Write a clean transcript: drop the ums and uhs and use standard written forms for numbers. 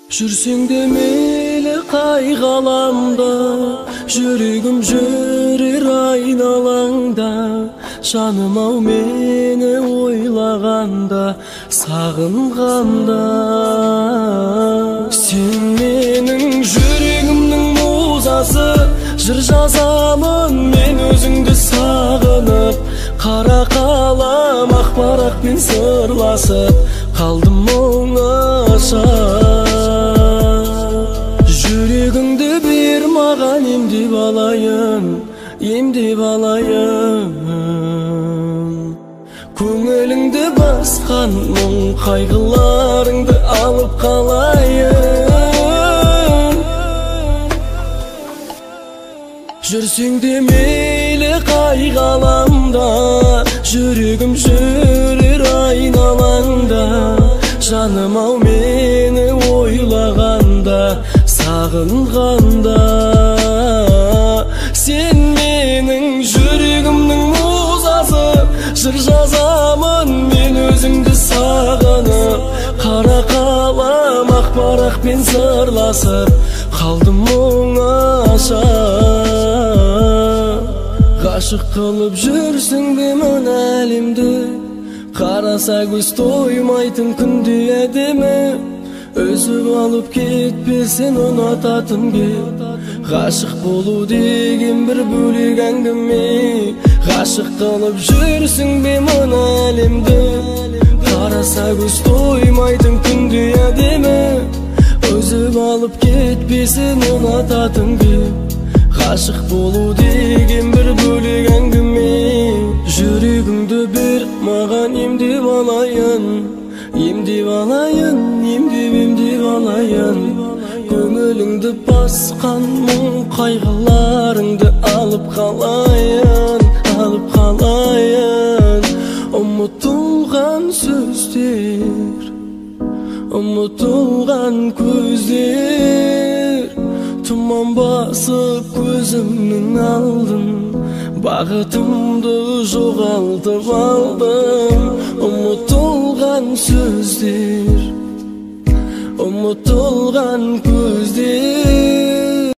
Жүрсең де мейлі қай ғаламда, жүрегім жүрер айналаңда. Жаным ау мені ойлағанда, сағынғанда. Сен менің жүрегімнің музасы, жыр жазамын мен өзіңді сағынып. Қара қалам ақ парақпен сырласып, қалдым оңаша. Жүрегіңді бер маған, емдеп алайын, емдеп алайын. Көңіліңді басқан мұң қайғыларыңды алып қалайын. Жүрсең де мейлі қай ғаламда, жүрегім жүрер айналаңда. Жаным ау мені ойлағанда, сағынғанда. Сен менің жүрегімнің музасы, жыр жазамын мен өзіңді сағынып. Қара қалам ақ парақпен сырласып, қалдым оңаша. Ғашық қылып жүрсің бе мына әлемді, қараса көз тоймайтын күнде әдемі. Өзіп алып кетпесен ұнататын кет. Ғашық болу деген бір бөлек әңгіме. Ғашық қылып жүрсің бе мына әлемді, қараса көз тоймайтын күнде әдемі. Өзіп алып кетпесен ұнататын кет. Ғашық болу деген бір бөлек әңгіме. Жүрегіңді бер маған, емдеп алайын, емдеп алайын, емдеп алайын. Көңіліңді басқан мұң қайғыларыңды алып қалайын, алып қалайын. Ұмытылған сөздер, ұмытылған көздер, тұман басып көзімнің алдын. Бағытымды жоғалтып алдым. Ұмытылған сөздер, ұмытылған көздер.